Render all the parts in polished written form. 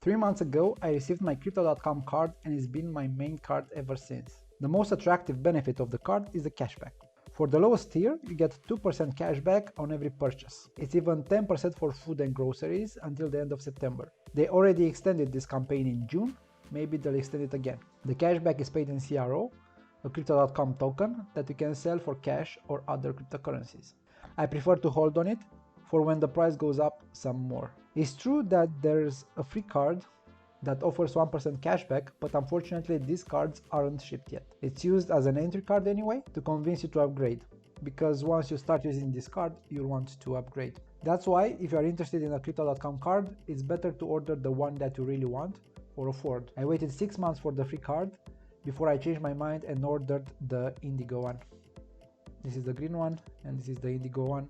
3 months ago, I received my Crypto.com card and it's been my main card ever since. The most attractive benefit of the card is the cashback. For the lowest tier, you get 2% cashback on every purchase. It's even 10% for food and groceries until the end of September. They already extended this campaign in June, maybe they'll extend it again. The cashback is paid in CRO, a Crypto.com token that you can sell for cash or other cryptocurrencies. I prefer to hold on it for when the price goes up some more. It's true that there's a free card that offers 1% cashback, but unfortunately these cards aren't shipped yet. It's used as an entry card anyway to convince you to upgrade, because once you start using this card, you'll want to upgrade. That's why if you are interested in a Crypto.com card, it's better to order the one that you really want or afford. I waited 6 months for the free card before I changed my mind and ordered the Indigo one. This is the green one and this is the Indigo one.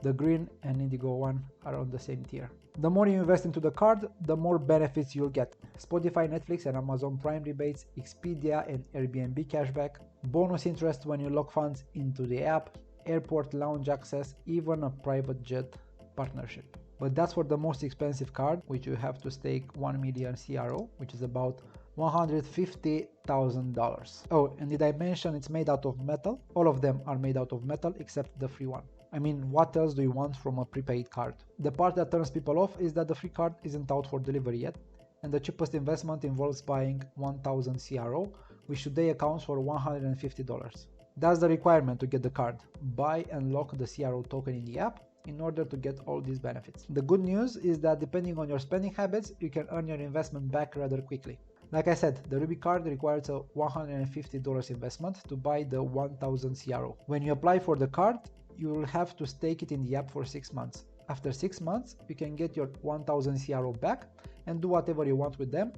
The green and Indigo one are on the same tier. The more you invest into the card, the more benefits you'll get. Spotify, Netflix and Amazon Prime rebates, Expedia and Airbnb cashback, bonus interest when you lock funds into the app, airport lounge access, even a private jet partnership. But that's for the most expensive card, which you have to stake 1 million CRO, which is about $150,000. Oh, and did I mention it's made out of metal? All of them are made out of metal except the free one. I mean, what else do you want from a prepaid card? The part that turns people off is that the free card isn't out for delivery yet, and the cheapest investment involves buying 1000 CRO, which today accounts for $150. That's the requirement to get the card. Buy and lock the CRO token in the app in order to get all these benefits. The good news is that depending on your spending habits, you can earn your investment back rather quickly. Like I said, the Ruby card requires a $150 investment to buy the 1000 CRO. When you apply for the card, you will have to stake it in the app for 6 months. After 6 months, you can get your 1000 CRO back and do whatever you want with them,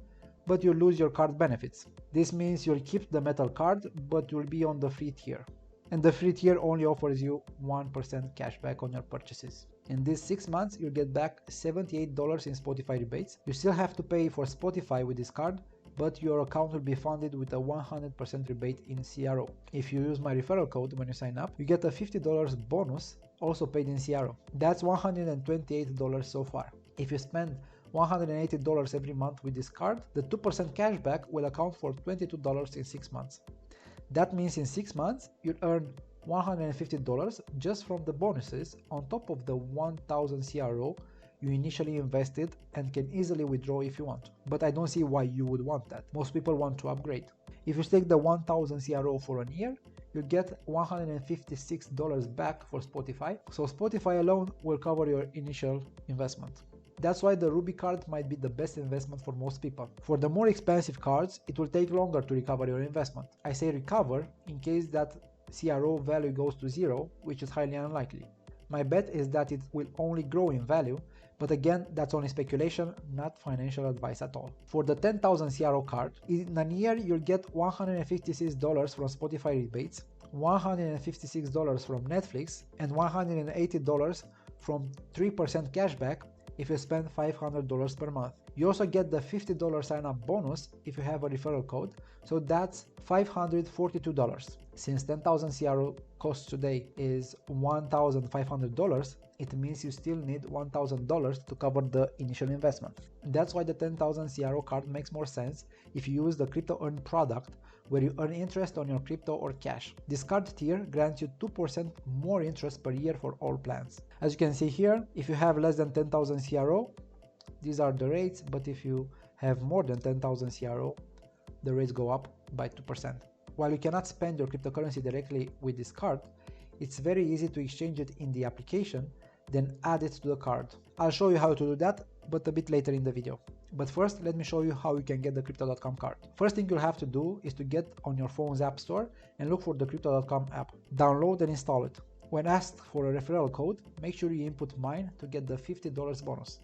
but you'll lose your card benefits. This means you'll keep the metal card, but you'll be on the free tier. And the free tier only offers you 1% cashback on your purchases. In these 6 months, you'll get back $78 in Spotify rebates. You still have to pay for Spotify with this card, but your account will be funded with a 100% rebate in CRO. If you use my referral code when you sign up, you get a $50 bonus, also paid in CRO. That's $128 so far. If you spend $180 every month with this card, the 2% cashback will account for $22 in 6 months. That means in 6 months, you'll earn $150 just from the bonuses on top of the 1000 CRO you initially invested and can easily withdraw if you want. But I don't see why you would want that. Most people want to upgrade. If you stake the 1000 CRO for a year, you get $156 back for Spotify, so Spotify alone will cover your initial investment. That's why the Ruby card might be the best investment for most people. For the more expensive cards, it will take longer to recover your investment. I say recover in case that CRO value goes to zero, which is highly unlikely. My bet is that it will only grow in value, but again, that's only speculation, not financial advice at all. For the 10,000 CRO card, in a year you'll get $156 from Spotify rebates, $156 from Netflix, and $180 from 3% cashback if you spend $500 per month. You also get the $50 sign-up bonus if you have a referral code, so that's $542. Since 10,000 CRO cost today is $1,500, it means you still need $1,000 to cover the initial investment. That's why the 10,000 CRO card makes more sense if you use the Crypto Earn product, where you earn interest on your crypto or cash. This card tier grants you 2% more interest per year for all plans. As you can see here, if you have less than 10,000 CRO, these are the rates, but if you have more than 10,000 CRO, the rates go up by 2%. While you cannot spend your cryptocurrency directly with this card, it's very easy to exchange it in the application, then add it to the card. I'll show you how to do that, but a bit later in the video. But first, let me show you how you can get the Crypto.com card. First thing you'll have to do is to get on your phone's app store and look for the Crypto.com app. Download and install it. When asked for a referral code, make sure you input mine to get the $50 bonus.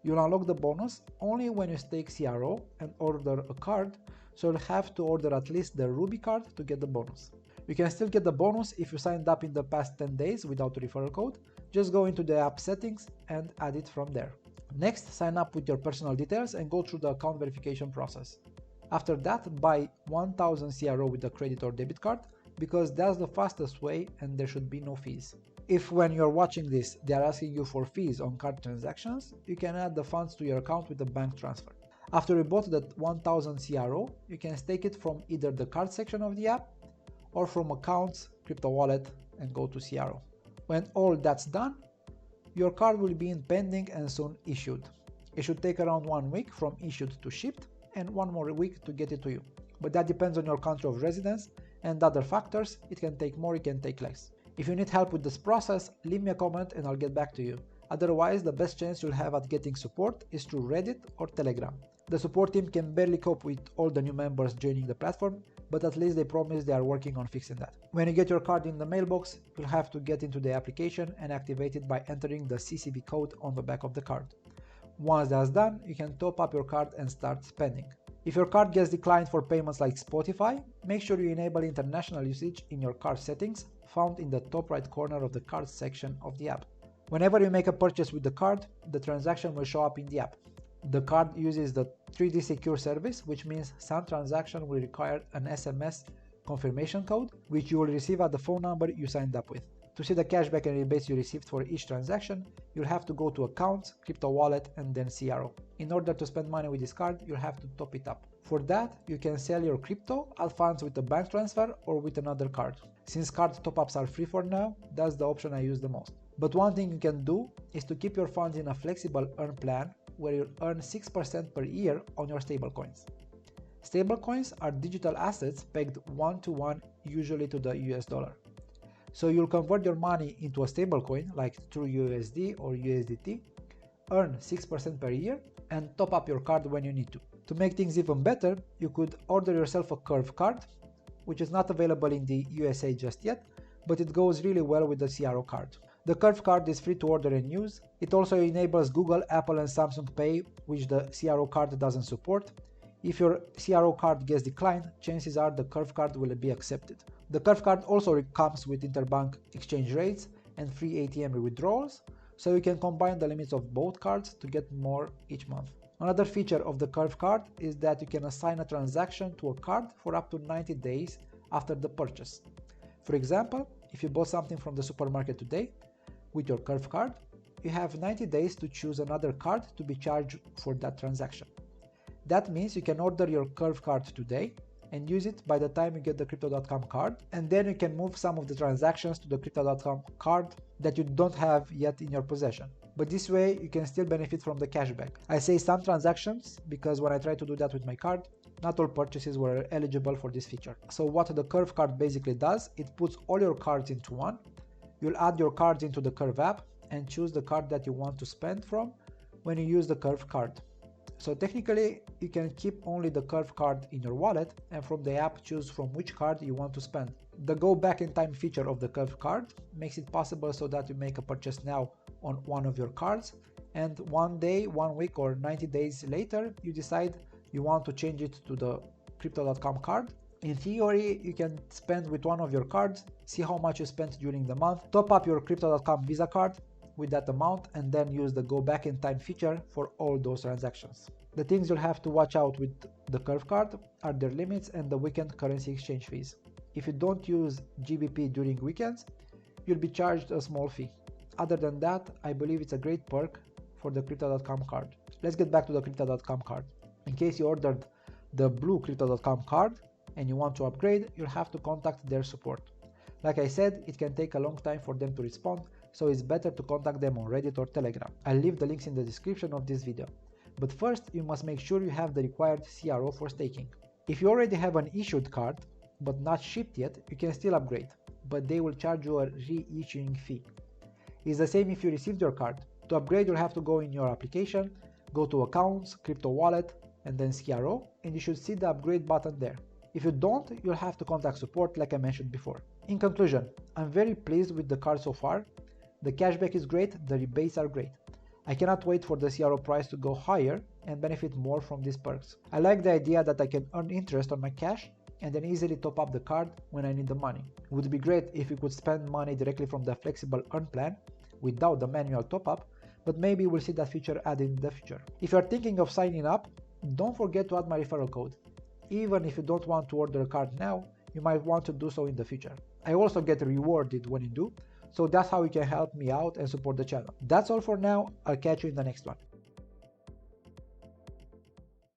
You'll unlock the bonus only when you stake CRO and order a card, so you'll have to order at least the Ruby card to get the bonus. You can still get the bonus if you signed up in the past 10 days without a referral code. Just go into the app settings and add it from there. Next, sign up with your personal details and go through the account verification process. After that, buy 1000 CRO with a credit or debit card, because that's the fastest way and there should be no fees. If when you're watching this they are asking you for fees on card transactions, you can add the funds to your account with a bank transfer. After you bought that 1000 CRO, you can stake it from either the card section of the app or from accounts, crypto wallet, and go to CRO. When all that's done, your card will be in pending and soon issued. It should take around 1 week from issued to shipped and 1 more week to get it to you. But that depends on your country of residence and other factors. It can take more, it can take less. If you need help with this process, leave me a comment and I'll get back to you. Otherwise, the best chance you'll have at getting support is through Reddit or Telegram. The support team can barely cope with all the new members joining the platform, but at least they promise they are working on fixing that. When you get your card in the mailbox, you'll have to get into the application and activate it by entering the CCV code on the back of the card. Once that's done, you can top up your card and start spending. If your card gets declined for payments like Spotify, make sure you enable international usage in your card settings found in the top right corner of the card section of the app. Whenever you make a purchase with the card, the transaction will show up in the app. The card uses the 3D Secure service, which means some transaction will require an SMS confirmation code, which you will receive at the phone number you signed up with. To see the cashback and rebates you received for each transaction, you'll have to go to Accounts, Crypto Wallet, and then CRO. In order to spend money with this card, you'll have to top it up. For that, you can sell your crypto, add funds with a bank transfer, or with another card. Since card top-ups are free for now, that's the option I use the most. But one thing you can do is to keep your funds in a flexible earn plan where you'll earn 6% per year on your stablecoins. Stablecoins are digital assets pegged 1-to-1 usually to the US dollar. So you'll convert your money into a stablecoin like True USD or USDT, earn 6% per year, and top up your card when you need to. To make things even better, you could order yourself a curve card, which is not available in the USA just yet, but it goes really well with the CRO card. The Curve card is free to order and use. It also enables Google, Apple, and Samsung Pay, which the CRO card doesn't support. If your CRO card gets declined, chances are the Curve card will be accepted. The Curve card also comes with interbank exchange rates and free ATM withdrawals, so you can combine the limits of both cards to get more each month. Another feature of the Curve card is that you can assign a transaction to a card for up to 90 days after the purchase. For example, if you bought something from the supermarket today, with your Curve card, you have 90 days to choose another card to be charged for that transaction. That means you can order your Curve card today and use it by the time you get the Crypto.com card, and then you can move some of the transactions to the Crypto.com card that you don't have yet in your possession. But this way you can still benefit from the cashback. I say some transactions because when I tried to do that with my card, not all purchases were eligible for this feature. So what the Curve card basically does, it puts all your cards into one. You'll add your cards into the Curve app and choose the card that you want to spend from when you use the Curve card. So technically, you can keep only the Curve card in your wallet and from the app choose from which card you want to spend. The go back in time feature of the Curve card makes it possible so that you make a purchase now on one of your cards and one day, 1 week or 90 days later, you decide you want to change it to the Crypto.com card. In theory, you can spend with one of your cards, see how much you spent during the month, top up your Crypto.com Visa card with that amount, and then use the go back in time feature for all those transactions. The things you'll have to watch out with the Curve card are their limits and the weekend currency exchange fees. If you don't use GBP during weekends, you'll be charged a small fee. Other than that, I believe it's a great perk for the Crypto.com card. Let's get back to the Crypto.com card. In case you ordered the blue Crypto.com card and you want to upgrade, you'll have to contact their support. Like I said, it can take a long time for them to respond, so it's better to contact them on Reddit or Telegram. I'll leave the links in the description of this video. But first, you must make sure you have the required CRO for staking. If you already have an issued card, but not shipped yet, you can still upgrade, but they will charge you a reissuing fee. It's the same if you received your card. To upgrade, you'll have to go in your application, go to Accounts, Crypto Wallet, and then CRO, and you should see the upgrade button there. If you don't, you'll have to contact support like I mentioned before. In conclusion, I'm very pleased with the card so far. The cashback is great, the rebates are great. I cannot wait for the CRO price to go higher and benefit more from these perks. I like the idea that I can earn interest on my cash and then easily top up the card when I need the money. It would be great if you could spend money directly from the flexible earn plan without the manual top up, but maybe we'll see that feature added in the future. If you're thinking of signing up, don't forget to add my referral code. Even if you don't want to order a card now, you might want to do so in the future. I also get rewarded when you do, So that's how you can help me out and support the channel. That's all for now. I'll catch you in the next one.